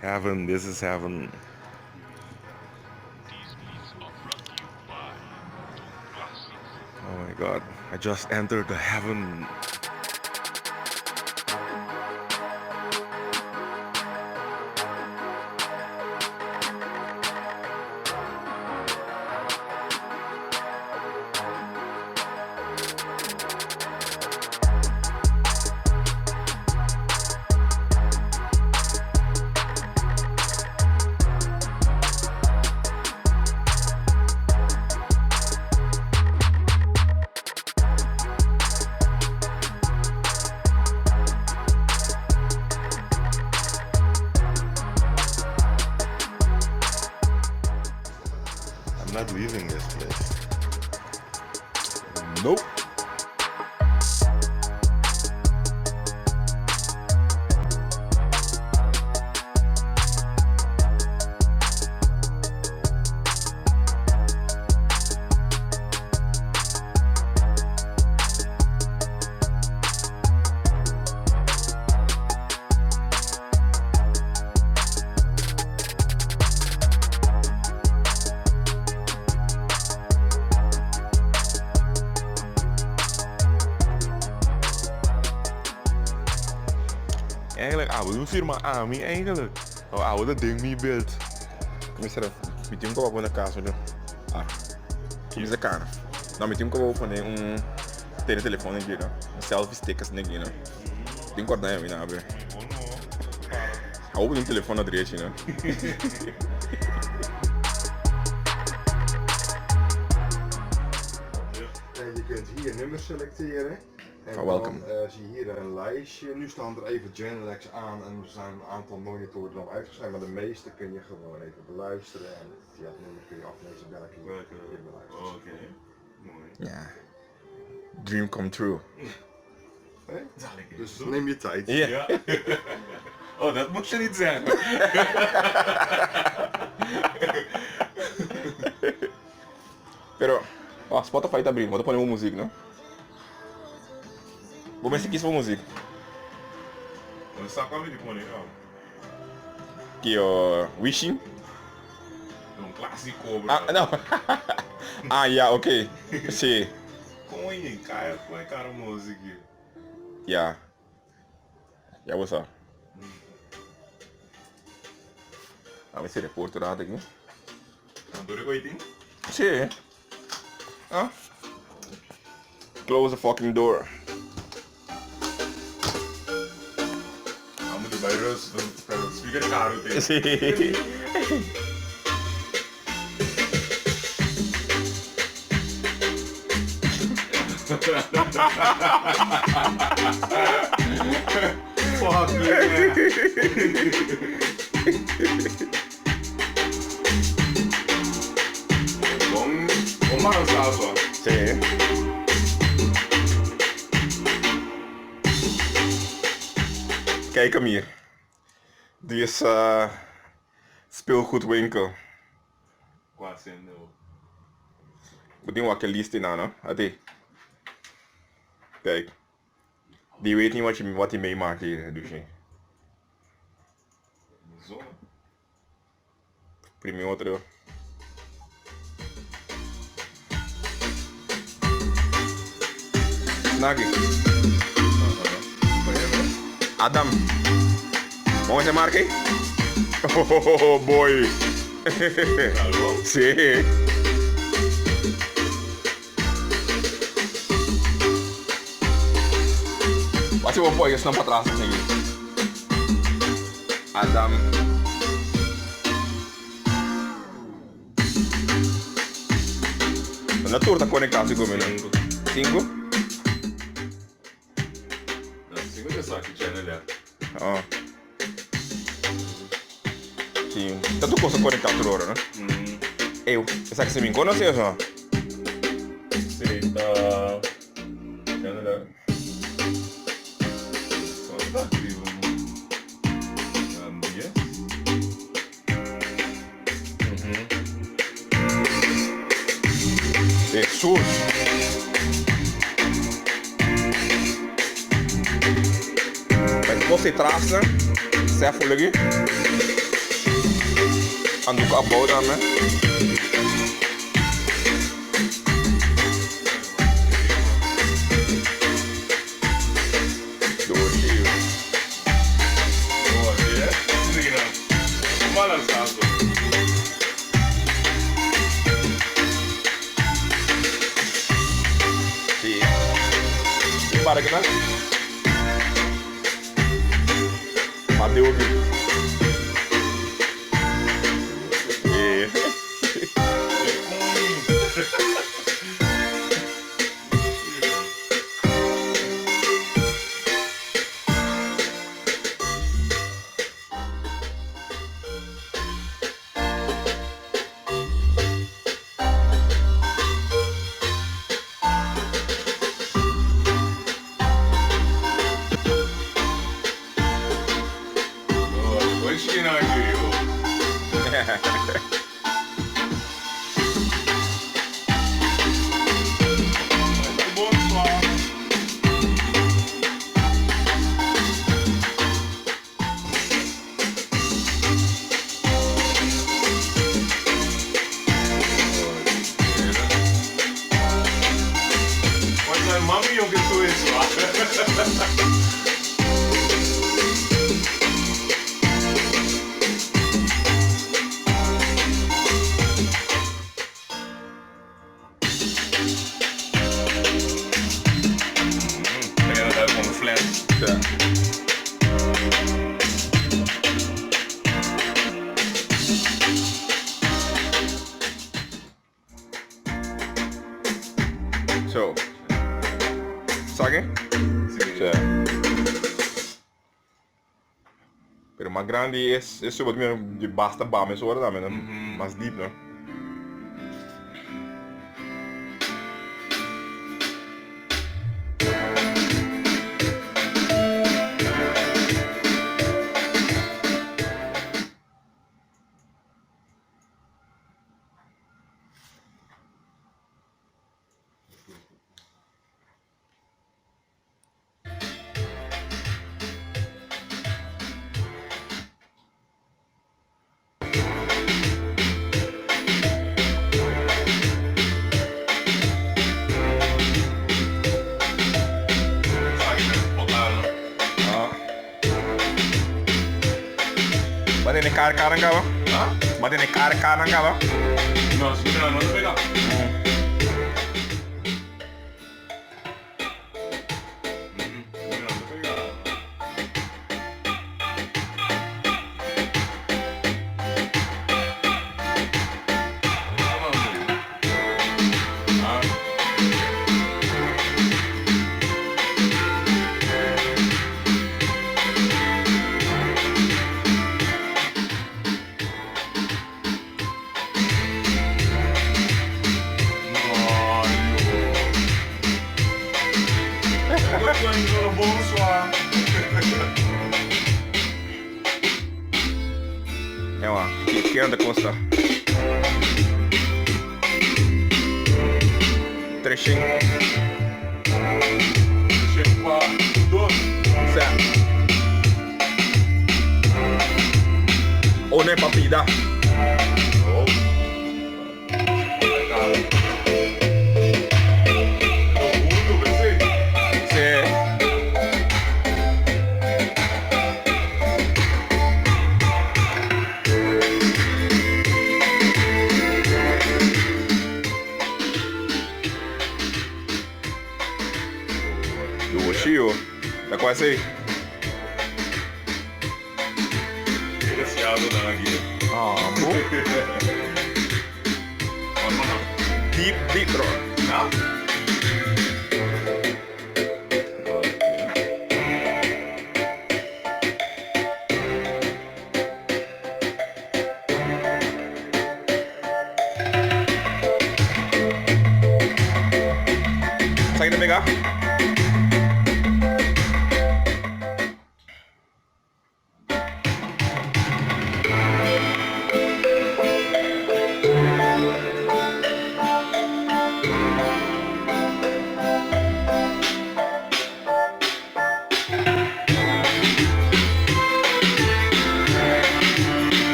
Heaven, this is heaven. Oh my god, I just entered the heaven. I'm not leaving this place. Nope. Eigenlijk oude een firma Ami eigenlijk. Oh, oude ding niet beeld. Misera, mi tim ko na caso do. Ah. Kimisa cara. Não, mi tim ko po ne ter telefone aqui, no. Selfie stickers aqui, no. Tim ko na mi na abre. Hou op een telefoon naar de no. Je kunt hier nummers selecteren. En dan zie je hier een lijstje. Nu staan er even Genelex aan en er zijn een aantal monitoren nog uitgeschreven, maar de meeste kun je gewoon even beluisteren en via het nummer kun je aflezen welke je beluistert. Oké, mooi. Ja. Dream come true. Hey? Dus neem je tijd. Ja. Oh, dat moet je niet zeggen. Pero, Spotify tá abrindo, vou pôr uma música, não? Vou ver se aqui for música. Não sabe qual é de pôr, não? Aqui, ó, Wishing. Um clássico, bro. Ah, não. Ah, yeah, ok. Sim. Põe, cara, põe cara música. Yeah. Yeah, what's up? Vamos ver se repórter lá aqui. Andou de coitinho? Sim. Ah. Close the fucking door. Vamos de virus, pero speaker caro tem. Sim. Fuck yeah. Bom marançado. Sim. Kijk hem hier. Die is speelgoedwinkel. Quase não. Moet niet wakker liest in aan, hè? Ate. Kijk. Die weet niet wat hij meemaakt hier, dus je. Zo. Primeiro outro. Nagi. Adam. Vamos chamar aqui? Oh, boy. Sim. Pode eu pôr isso não para trás aqui. Adam. Na tour tá conectado comigo. 5? Segura só aqui, Janela. Ó. Sim. Tá tudo coisa conectado por hora, né? Eu. Essa que você me conhece ou só? Sim, tá. Janela. Só tá ativo. Yes. Jesus. você traz, né? Você é folha aqui. Ando com a boa também. Para aqui, né? Bateu aqui. Zo. Sabe? Sim. Pero mais grande esse outro mesmo de basta bar, mas agora também, né? Mais deep, né? Bater cara nga ba? Hah? Bater cara nga ba? Não, segura não, não pegar. É uma pequena costa. Trechinho. Certo. Ou nem papida. Tá quase aí. Desgraciado da guia. Ah, bom. Deep, bro. Tá? Sai de pegar.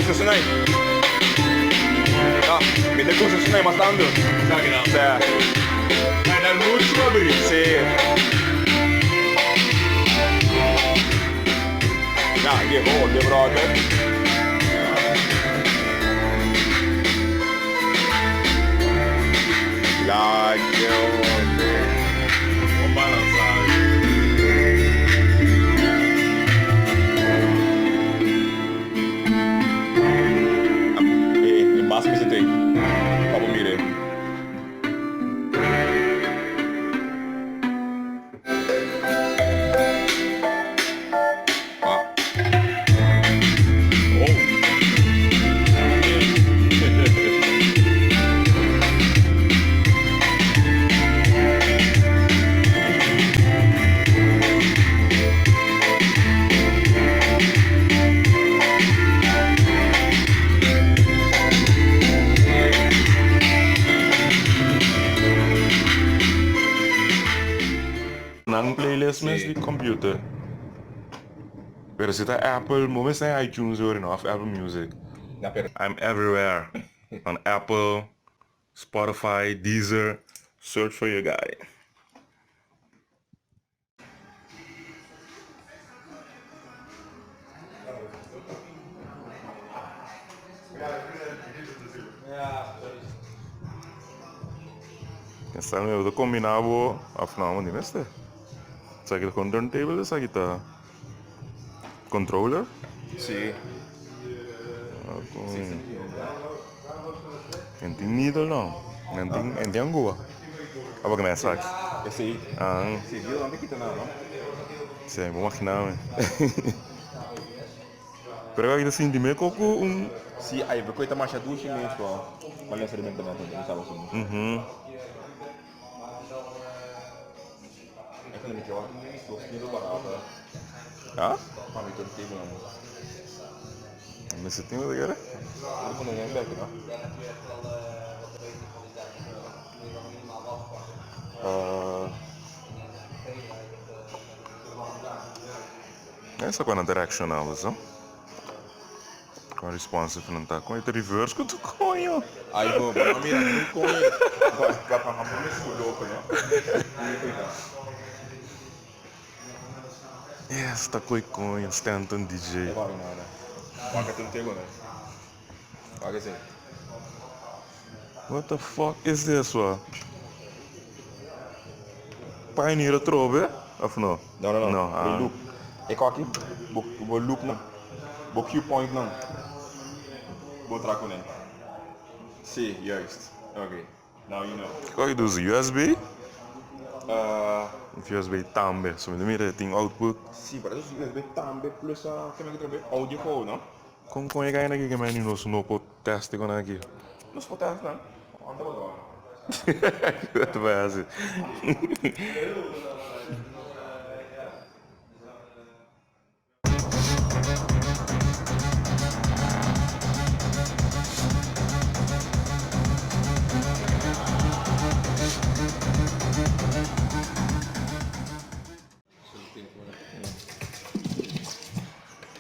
concessionária. Ah, me dê concessionária matando. Tá que não. É. Vai dar muito pra abrir. Sim. Ah, llegó, de brother. La Vou balançar. embaixo me sentei. Papo mire. Nang playlist mes di computer. Pero zit Apple, moment zijn iTunes hoor of Apple Music. Ja, pero. I'm everywhere. On Apple, Spotify, Deezer. Search for your guy. Essa é o combinado, afinal, onde mestre? Será que com turntable, será que tá controller? Sim. Não tem needle não, não tem angua. Apa que mais sax? Esse aí. Ah, Esse viu, não tem que ter nada, não? sim, vou maquinar, né? Pero aqui assim, de meio coco Sim, aí vai coisa mais duas e meia só. Mas não seria bem também, não sabe assim. É que não me joga, estou sentindo barato. Ah? Para mim, todo tempo não. Mas você tem uma galera? Eu não lembro aqui, não. Essa com a directional, não? Com a responsive não tá com esse reverse que tu conho. Aí vou, mas mira, não conhe. Vai para a mão nesse louco, né? Yes, tá com conho, Stanton DJ. Vai nada. Paga tudo tempo, né? Paga assim. What the fuck is this, one? Pioneer Trove? Of no? Não. No, Vou loop. É qual aqui? Vou loop não. Vou cue point não. Vou traco né. Sim, just. Ok. Now you know. Qual que dos USB? Uh, USB também, so mira tem output. sim, parece que USB também plus a que me trabe audio não? Como conhe que ainda que mais não no pot teste com aqui. Não se pode não. Anda agora. Tu vai assim.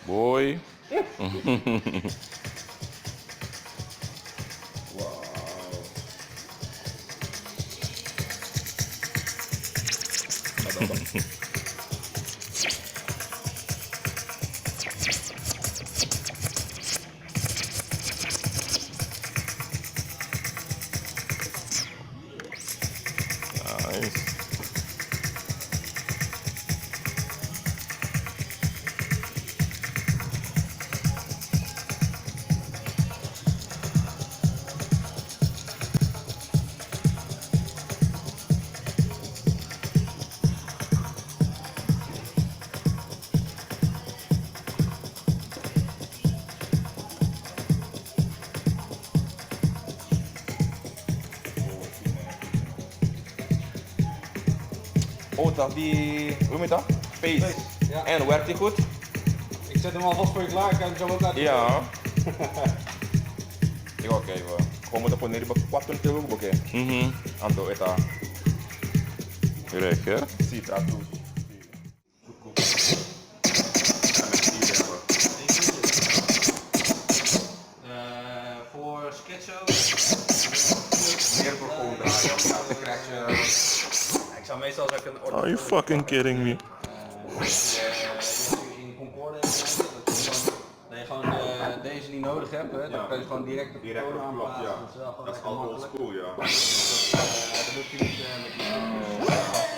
Boy. Nice. Oh, dat die, hoe noem je dat? Pace. Ja. En werkt die goed? Ik zet hem alvast voor je klaar, ik kan hem zo ook laten. Ja. Ik oké, gewoon moeten poner die 4 kilo porque ando eta. Direct, hè? Sim, tá tudo. zou meestal als ik een Are you fucking kidding me? in Concorde dat je gewoon deze niet nodig hebt, hè? Dan kan je gewoon direct de toon aanpassen. Dat is al old school, ja. Dat doet hij niet met die